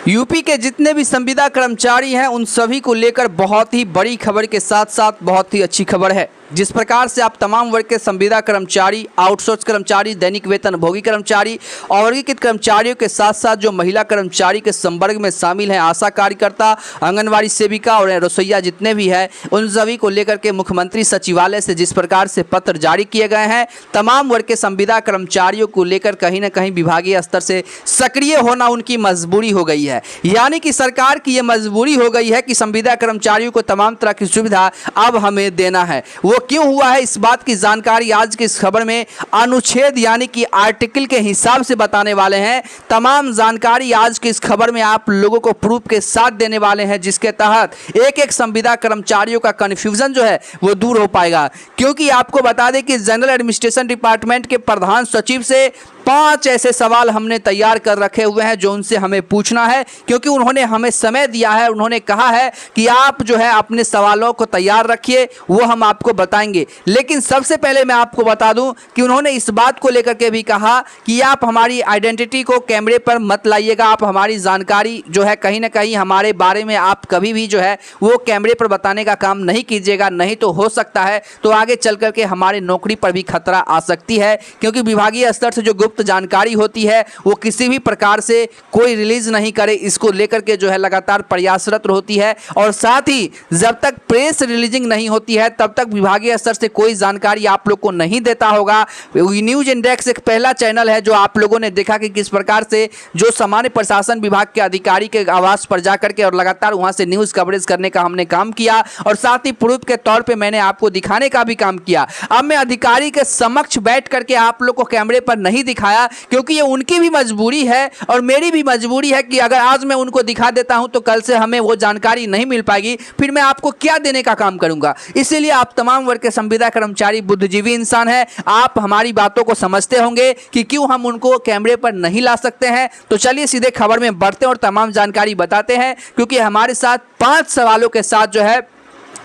UP के जितने भी संविदा कर्मचारी हैं उन सभी को लेकर बहुत ही बड़ी खबर के साथ साथ बहुत ही अच्छी खबर है। जिस प्रकार से आप तमाम वर्ग के संविदा कर्मचारी, आउटसोर्स कर्मचारी, दैनिक वेतन भोगी कर्मचारी और वर्गीकृत कर्मचारियों के साथ साथ जो महिला कर्मचारी के संवर्ग में शामिल हैं, आशा कार्यकर्ता, आंगनवाड़ी सेविका और रसोइया जितने भी हैं, उन सभी को लेकर के मुख्यमंत्री सचिवालय से जिस प्रकार से पत्र जारी किए गए हैं, तमाम वर्ग के संविदा कर्मचारियों को लेकर कहीं ना कहीं विभागीय स्तर से सक्रिय होना उनकी मजबूरी हो गई है। यानी कि सरकार की यह मजबूरी हो गई है कि संविदा कर्मचारियों को तमाम तरह की सुविधा अब हमें देना है। वो क्यों हुआ है, इस बात की जानकारी आज की इस खबर में अनुच्छेद यानी कि आर्टिकल के हिसाब से बताने वाले हैं। तमाम जानकारी आज की इस खबर में आप लोगों को प्रूफ के साथ देने वाले हैं, जिसके तहत एक एक संविदा कर्मचारियों का कन्फ्यूजन जो है वो दूर हो पाएगा। क्योंकि आपको बता दें कि जनरल एडमिनिस्ट्रेशन डिपार्टमेंट के प्रधान सचिव से 5 ऐसे सवाल हमने तैयार कर रखे हुए हैं जो उनसे हमें पूछना है, क्योंकि उन्होंने हमें समय दिया है। उन्होंने कहा है कि आप जो है अपने सवालों को तैयार रखिए, वो हम आपको बताएंगे। लेकिन सबसे पहले मैं आपको बता दूं कि उन्होंने इस बात को लेकर के भी कहा कि आप हमारी आइडेंटिटी को कैमरे पर मत लाइएगा, आप हमारी जानकारी जो है कहीं ना कहीं हमारे बारे में आप कभी भी जो है वो कैमरे पर बताने का काम नहीं कीजिएगा, नहीं तो हो सकता है तो आगे चल करके हमारे नौकरी पर भी खतरा आ सकती है। क्योंकि विभागीय स्तर से जो गुप्त जानकारी होती है वो किसी भी प्रकार से कोई रिलीज नहीं करे, इसको लेकर के जो है लगातार प्रयासरत होती है। और साथ ही जब तक प्रेस रिलीजिंग नहीं होती है तब तक विभागीय स्तर से कोई जानकारी आप लोग को नहीं देता होगा। न्यूज इंडेक्स एक पहला चैनल है जो आप लोगों ने देखा कि किस प्रकार से जो सामान्य प्रशासन विभाग के अधिकारी के आवास पर जाकर के और लगातार वहां से न्यूज कवरेज करने का हमने काम किया, और साथ ही प्रूफ के तौर पे मैंने आपको दिखाने का भी काम किया। अब मैं अधिकारी के समक्ष बैठ करके आप लोग को कैमरे पर नहीं दिखाया, क्योंकि ये उनकी भी मजबूरी है और मेरी भी मजबूरी है कि अगर आज मैं उनको दिखा देता हूं तो कल से हमें वो जानकारी नहीं मिल पाएगी, फिर मैं आपको क्या देने का काम करूंगा। इसीलिए आप तमाम वर्ग के संविदा कर्मचारी बुद्धिजीवी इंसान हैं, आप हमारी बातों को समझते होंगे कि क्यों हम उनको कैमरे पर नहीं ला सकते हैं। तो चलिए सीधे खबर में बढ़ते हैं और तमाम जानकारी बताते हैं, क्योंकि हमारे साथ 5 सवालों के साथ जो है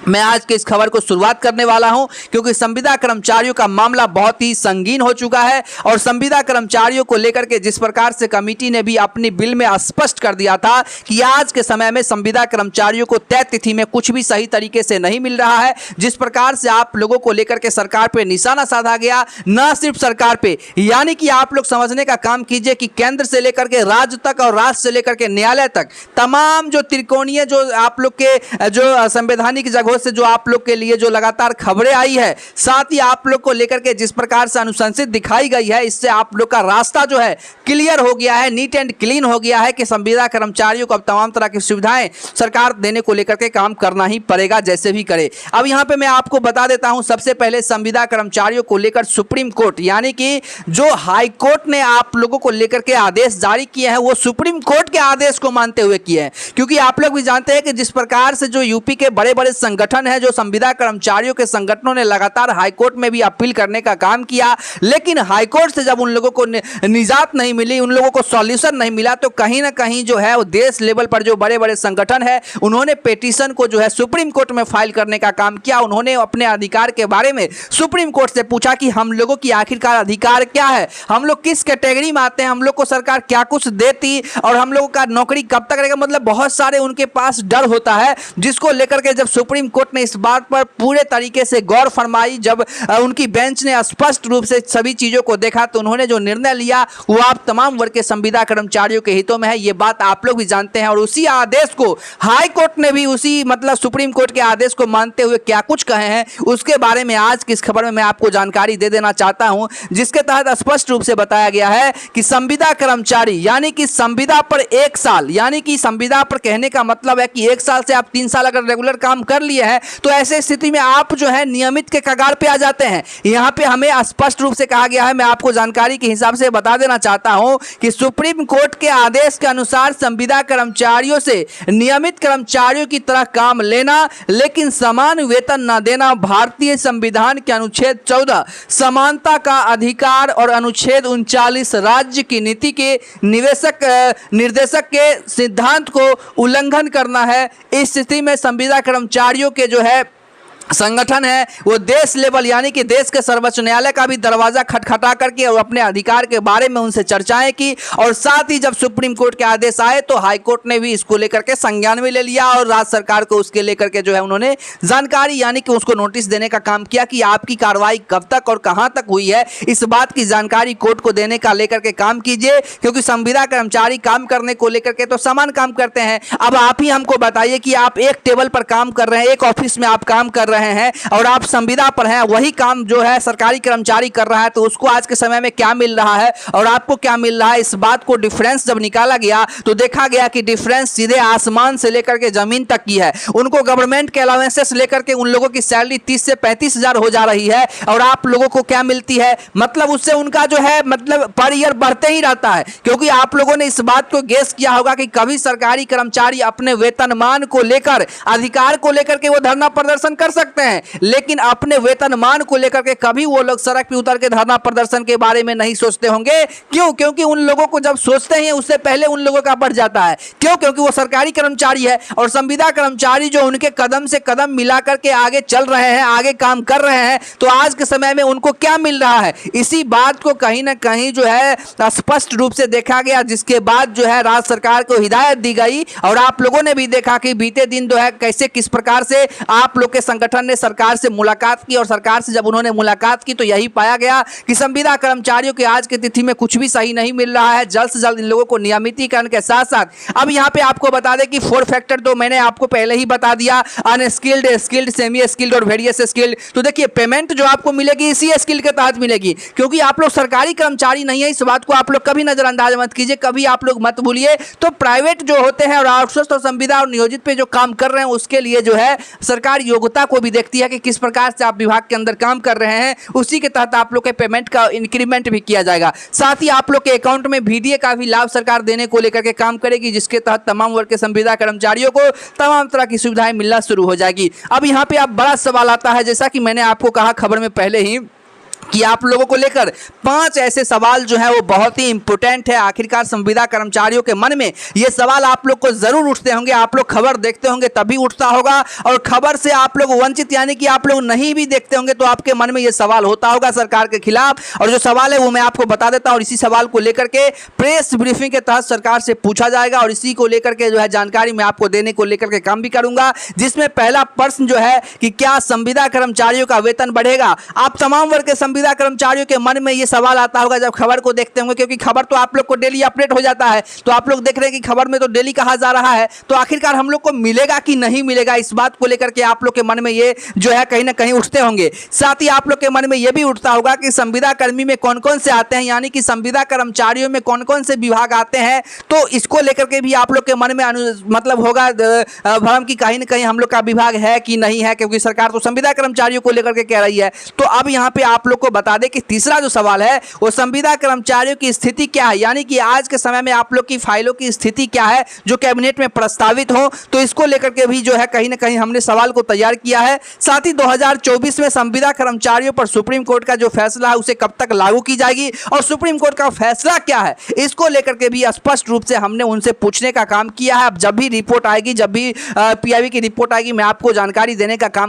मैं आज के इस खबर को शुरुआत करने वाला हूं। क्योंकि संविदा कर्मचारियों का मामला बहुत ही संगीन हो चुका है और संविदा कर्मचारियों को लेकर के जिस प्रकार से कमेटी ने भी अपनी बिल में स्पष्ट कर दिया था कि आज के समय में संविदा कर्मचारियों को तय तिथि में कुछ भी सही तरीके से नहीं मिल रहा है। जिस प्रकार से आप लोगों को लेकर के सरकार पे निशाना साधा गया, न सिर्फ सरकार पे, यानी कि आप लोग समझने का काम कीजिए कि केंद्र से लेकर के राज्य तक और राज्य से लेकर के न्यायालय तक तमाम जो त्रिकोणीय जो आप लोग के जो संवैधानिक जगह से जो आप लोग के लिए जो लगातार खबरें आई है, साथ ही आप लोग को लेकर के जिस प्रकार से अनुशंसित दिखाई गई है, इससे आप लोग का रास्ता जो है क्लियर हो गया है, नीट एंड क्लीन हो गया है कि संविदा कर्मचारियों को अब तमाम तरह की सुविधाएं सरकार देने को लेकर के काम करना ही पड़ेगा, जैसे भी करे। अब यहां पे मैं आपको बता देता हूं, सबसे पहले संविदा कर्मचारियों को लेकर सुप्रीम कोर्ट यानी कि जो हाई कोर्ट ने आप लोगों को लेकर के आदेश जारी किए हैं वो सुप्रीम कोर्ट के आदेश को मानते हुए किए हैं। क्योंकि आप लोग भी जानते हैं कि जिस प्रकार से जो यूपी के बड़े बड़े संगठन है, जो संविदा कर्मचारियों के संगठनों ने लगातार हाईकोर्ट में भी अपील करने का काम किया, लेकिन हाईकोर्ट से जब उन लोगों को निजात नहीं मिली, उन लोगों को सॉल्यूशन नहीं मिला, तो कहीं ना कहीं जो है वो देश लेवल पर जो बड़े बड़े संगठन है उन्होंने पिटीशन को जो है सुप्रीम कोर्ट में फाइल करने का काम किया। उन्होंने अपने अधिकार के बारे में सुप्रीम कोर्ट से पूछा कि हम लोगों की आखिरकार अधिकार क्या है, हम लोग किस कैटेगरी में आते हैं, हम लोग को सरकार क्या कुछ देती और हम लोगों का नौकरी कब तक रहेगा। मतलब बहुत सारे उनके पास डर होता है, जिसको लेकर के जब सुप्रीम कोर्ट ने इस बात पर पूरे तरीके से गौर फरमाई, जब उनकी बेंच ने स्पष्ट रूप से सभी चीजों को देखा, तो उन्होंने जो निर्णय लिया वो आप तमाम वर्ग के संविदा कर्मचारियों के हितों में है। ये बात आप लोग भी जानते हैं। और उसी आदेश को हाई कोर्ट ने भी उसी मतलब सुप्रीम कोर्ट के आदेश को मानते हुए क्या कुछ कहे हैं, उसके बारे में आज की इस खबर में मैं आपको जानकारी दे देना चाहता हूं, जिसके तहत स्पष्ट रूप से बताया गया है कि संविदा कर्मचारी यानी कि संविदा पर 1 साल, यानी कि संविदा पर कहने का मतलब है कि 1 साल से आप 3 साल अगर रेगुलर काम कर लिए हैं तो ऐसे स्थिति में आप जो है नियमित के कगार पे आ जाते हैं। यहां पे हमें स्पष्ट रूप से कहा गया है, मैं आपको जानकारी के हिसाब से बता देना चाहता हूं कि सुप्रीम कोर्ट के आदेश के अनुसार संविदा कर्मचारियों से नियमित कर्मचारियों की तरह काम लेना लेकिन समान वेतन न देना भारतीय संविधान के अनुच्छेद 14 समानता का अधिकार और अनुच्छेद 39 राज्य की नीति के निर्देशक के सिद्धांत को उल्लंघन करना है। इस स्थिति में संविदा कर्मचारियों के जो है संगठन है वो देश लेवल यानी कि देश के सर्वोच्च न्यायालय का भी दरवाजा खटखटा करके और अपने अधिकार के बारे में उनसे चर्चाएं की। और साथ ही जब सुप्रीम कोर्ट के आदेश आए तो हाई कोर्ट ने भी इसको लेकर के संज्ञान में ले लिया और राज्य सरकार को उसके लेकर के जो है उन्होंने जानकारी यानी कि उसको नोटिस देने का काम किया कि आपकी कार्रवाई कब तक और कहां तक हुई है, इस बात की जानकारी कोर्ट को देने का लेकर के काम कीजिए, क्योंकि संविदा कर्मचारी काम करने को लेकर के तो समान काम करते हैं। अब आप ही हमको बताइए कि आप एक टेबल पर काम कर रहे हैं, एक ऑफिस में आप काम कर रहे हैं और आप संविदा पर हैं, वही काम जो है सरकारी कर्मचारी कर रहा है, तो उसको आज के समय में क्या मिल रहा है और आपको क्या मिल रहा है, इस बात को डिफरेंस जब निकाला गया तो देखा गया कि डिफरेंस सीधे आसमान से लेकर के जमीन तक की है। उनको गवर्नमेंट के अलाउंसेस लेकर के उन लोगों की सैलरी 30 से 35 हजार हो जा रही है और आप लोगों को क्या मिलती है, मतलब उससे उनका जो है मतलब पर ईयर बढ़ते ही रहता है। क्योंकि आप लोगों ने इस बात को गेस किया होगा कि कभी सरकारी कर्मचारी अपने वेतनमान को लेकर, अधिकार को लेकर के वो धरना प्रदर्शन कर सकते हैं, लेकिन अपने वेतनमान को लेकर के कभी वो लोग सड़क पे उतर के धरना प्रदर्शन के बारे में नहीं सोचते होंगे। क्यों? क्योंकि उन लोगों को जब सोचते हैं उससे पहले उन लोगों का बढ़ जाता है। क्यों? क्योंकि वो सरकारी कर्मचारी है और संविदा कर्मचारी जो उनके कदम से कदम मिला करके आगे चल रहे हैं, आगे काम कर रहे हैं, तो आज के समय में उनको क्या मिल रहा है, इसी बात को कहीं ना कहीं जो है स्पष्ट रूप से देखा गया, जिसके बाद जो है राज्य सरकार को हिदायत दी गई। और आप लोगों ने भी देखा कि बीते दिन जो है कैसे किस प्रकार से आप लोग के संगठन ने सरकार से मुलाकात की और सरकार से जब उन्होंने मुलाकात की तो यही पाया गया कि संविदा कर्मचारियों के आज की तिथि में कुछ भी सही नहीं मिल रहा है। जल्द से जल्द इन लोगों को नियमितीकरण के साथ साथ अब यहां पे आपको बता दें कि 4 फैक्टर तो मैंने आपको पहले ही बता दिया, अनस्किल्ड, स्किल्ड, सेमी स्किल्ड और वेरियस स्किल्ड। तो देखिए पेमेंट जो आपको मिलेगी इसी स्किल के तहत मिलेगी, क्योंकि आप लोग सरकारी कर्मचारी नहीं है, इस बात को आप लोग कभी नजरअंदाज मत कीजिए, कभी आप लोग मत भूलिए। तो प्राइवेट जो होते हैं और आउटसोर्स और संविदा और नियोजित पे जो काम कर रहे हैं उसके लिए जो है सरकार योग्यता को भी देखती है कि किस प्रकार से आप विभाग के अंदर काम कर रहे हैं, उसी के तहत आप लोग के पेमेंट का इंक्रीमेंट भी किया जाएगा। साथ ही आप लोग के अकाउंट में VDA का भी लाभ सरकार देने को लेकर के काम करेगी, जिसके तहत तमाम वर्ग के संविदा कर्मचारियों को तमाम तरह की सुविधाएं मिलना शुरू हो जाएगी। अब यहाँ पे अब बड़ा सवाल आता है, जैसा कि मैंने आपको कहा खबर में पहले ही कि आप लोगों को लेकर 5 ऐसे सवाल जो है वो बहुत ही इंपॉर्टेंट है। आखिरकार संविदा कर्मचारियों के मन में ये सवाल आप लोग को जरूर उठते होंगे, आप लोग खबर देखते होंगे तभी उठता होगा, और खबर से आप लोग वंचित यानी कि आप लोग नहीं भी देखते होंगे तो आपके मन में ये सवाल होता होगा सरकार के खिलाफ। और जो सवाल है वो मैं आपको बता देता हूं और इसी सवाल को लेकर के प्रेस ब्रीफिंग के तहत सरकार से पूछा जाएगा और इसी को लेकर के जो है जानकारी मैं आपको देने को लेकर के काम भी करूंगा। जिसमें पहला प्रश्न जो है कि क्या संविदा कर्मचारियों का वेतन बढ़ेगा। आप तमाम वर्ग के संविदा कर्मचारियों के मन में यह सवाल आता होगा जब खबर को देखते होंगे, क्योंकि खबर तो आप लोग को डेली अपडेट हो जाता है, तो आप लोग देख रहे हैं कि खबर में तो डेली कहा जा रहा है, तो आखिरकार हम लोग को मिलेगा कि नहीं मिलेगा, इस बात को लेकर के आप लोग के मन में ये जो है कहीं ना कहीं उठते होंगे। साथ ही आप लोग के मन में यह भी उठता होगा कि संविदा कर्मी में कौन कौन से आते हैं, यानी कि संविदा कर्मचारियों में कौन कौन से विभाग आते हैं, तो इसको लेकर के भी आप लोग के मन में मतलब होगा भ्रम की कहीं ना कहीं हम लोग का विभाग है कि नहीं है, क्योंकि सरकार तो संविदा कर्मचारियों को लेकर के कह रही है। तो अब यहाँ पे आप लोग को बता दें कि तीसरा जो सवाल है वो संविदा कर्मचारियों की स्थिति क्या है, यानी कि आज के समय में आप लोग की फाइलों की स्थिति क्या है जो कैबिनेट में प्रस्तावित हो, तो इसको लेकर के भी जो है कहीं ना कहीं हमने सवाल को तैयार किया है। साथ ही 2024 में संविदा कर्मचारियों पर सुप्रीम कोर्ट का जो फैसला है उसे कब तक लागू की जाएगी और सुप्रीम कोर्ट का फैसला क्या है, इसको लेकर के भी स्पष्ट रूप से हमने उनसे पूछने का काम किया है। अब जब भी रिपोर्ट आएगी, जब भी PIB की रिपोर्ट आएगी, मैं आपको जानकारी देने का काम